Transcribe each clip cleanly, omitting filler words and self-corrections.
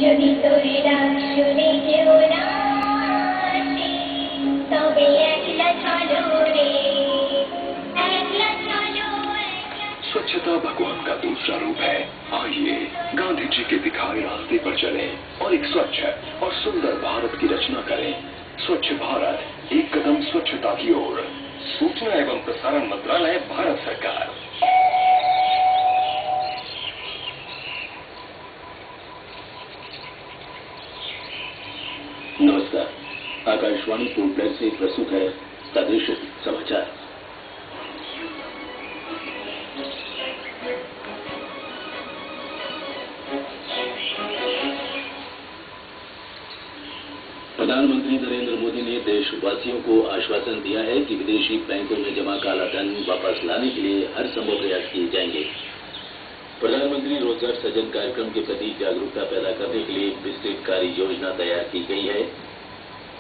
যদি তোর ডাক শুনে কেউ না আসে, তবে একলা চলো রে, একলা चलो। स्वच्छता भगवान का दूसरा रूप है। आइए गांधी जी के दिखाए रास्ते पर चलें और एक स्वच्छ और सुंदर भारत की रचना करें। स्वच्छ भारत, एक कदम स्वच्छता की ओर। सूचना एवं प्रसारण मंत्रालय, भारत सरकार। नमस्कार। आकाशवाणी पोर्ट ब्लेयर से प्रस्तुत है प्रादेशिक समाचार। प्रधानमंत्री नरेंद्र मोदी ने देशवासियों को आश्वासन दिया है कि विदेशी बैंकों में जमा काला धन वापस लाने के लिए हर संभव प्रयास किए जाएंगे। प्रधानमंत्री रोजगार सृजन कार्यक्रम के प्रति जागरूकता पैदा करने के लिए विस्तृत कार्य योजना तैयार की गई है।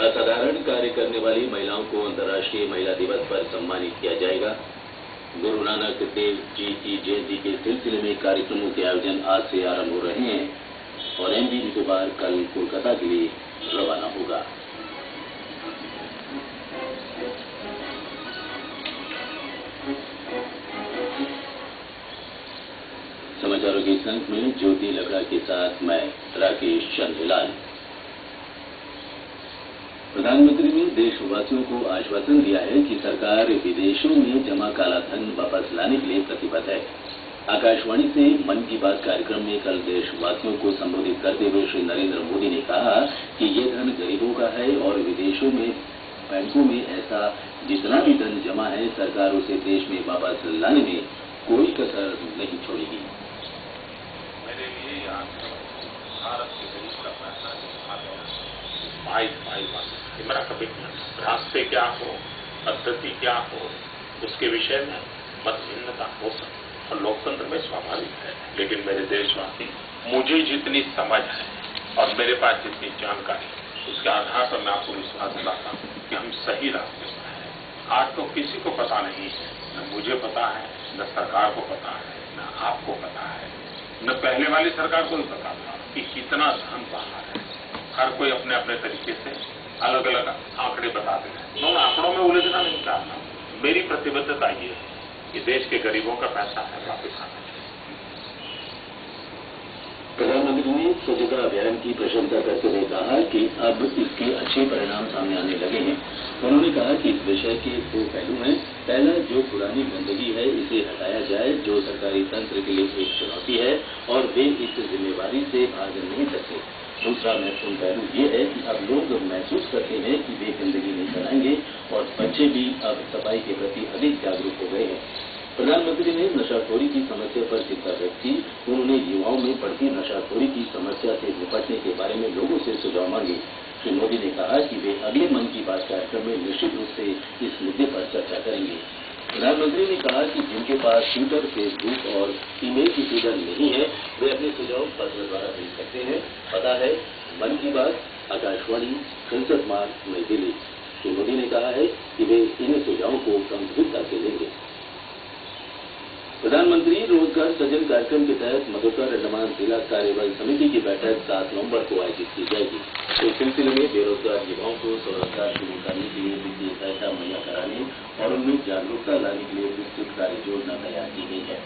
असाधारण कार्य करने वाली महिलाओं को अंतर्राष्ट्रीय महिला दिवस पर सम्मानित किया जाएगा। गुरु नानक देव जी की जयंती के सिलसिले में कार्यक्रमों के आयोजन आज से आरंभ हो रहे हैं और एमवी निकोबार कल कोलकाता के लिए रवाना होगा। समाचारों के संग में ज्योति लकड़ा के साथ मैं राकेश चंद्रलाल। प्रधानमंत्री ने देशवासियों को आश्वासन दिया है कि सरकार विदेशों में जमा काला धन वापस लाने के लिए प्रतिबद्ध है। आकाशवाणी से मन की बात कार्यक्रम में कल देशवासियों को संबोधित करते हुए श्री नरेंद्र मोदी ने कहा कि ये धन गरीबों का है और विदेशों में बैंकों में ऐसा जितना भी धन जमा है सरकार उसे देश में वापस लाने में कोई कसर नहीं छोड़ेगी। मेरे लिए भारत के गरीब का पैसा आ गया, मेरा कमिटमेंट। रास्ते क्या हो, पद्धति क्या हो, उसके विषय में मत भिन्नता हो सकती और लोकतंत्र में स्वाभाविक है, लेकिन मेरे देशवासी, मुझे जितनी समझ है और मेरे पास जितनी जानकारी, उसके आधार पर मैं आपको विश्वास दिलाता हूं कि हम सही रास्ते पर हैं। आज तो किसी को पता नहीं है, न मुझे पता है, न सरकार को पता है, न आपको पता है, न पहले वाली सरकार को भी पता था कि कितना धन बाहर है। हर कोई अपने अपने तरीके से अलग अलग आंकड़े बताते हैं। मैं उन आंकड़ों में उलझना नहीं चाहता। मेरी प्रतिबद्धता ये है कि देश के गरीबों का पैसा है वापस आना चाहिए। प्रधानमंत्री ने स्वच्छता अभियान की प्रशंसा करते हुए कहा कि अब इसके अच्छे परिणाम सामने आने लगे हैं। उन्होंने कहा कि इस विषय के दो पहलू हैं। पहला, जो पुरानी गंदगी है इसे हटाया जाए, जो सरकारी तंत्र के लिए एक चुनौती है और वे इस जिम्मेवारी से भाग नहीं सकते। दूसरा महत्वपूर्ण पहलू ये है कि अब लोग महसूस करते हैं कि वे गंदगी नहीं फैलाएंगे और बच्चे भी अब सफाई के प्रति अधिक जागरूक हो गए हैं। प्रधानमंत्री ने नशाखोरी की समस्या पर चिंता व्यक्त की। उन्होंने युवाओं में बढ़ती नशाखोरी की समस्या से निपटने के बारे में लोगों से सुझाव मांगे। श्री मोदी ने कहा कि वे अगले मन की बात कार्यक्रम में निश्चित रूप से इस मुद्दे पर चर्चा करेंगे। प्रधानमंत्री ने कहा कि जिनके पास ट्विटर, फेसबुक और ईमेल की सुविधा नहीं है वे अपने सुझाव पत्र द्वारा भेज सकते हैं। पता है मन की बात, आकाशवाणी, संसद मार्ग, नई दिल्ली। श्री मोदी ने कहा है कि वे इन सुझावों को गंभीरता से लेंगे। प्रधानमंत्री रोजगार सृजन कार्यक्रम के तहत मधुकर अंडमान जिला कार्यबल समिति की बैठक 7 नवंबर को आयोजित की जाएगी। इस सिलसिले में बेरोजगार युवाओं को स्वरोजगार शुरू करने के लिए वित्तीय सहायता मुहैया कराने और उनमें जागरूकता लाने के लिए विस्तृत कार्य योजना तैयार की गई है।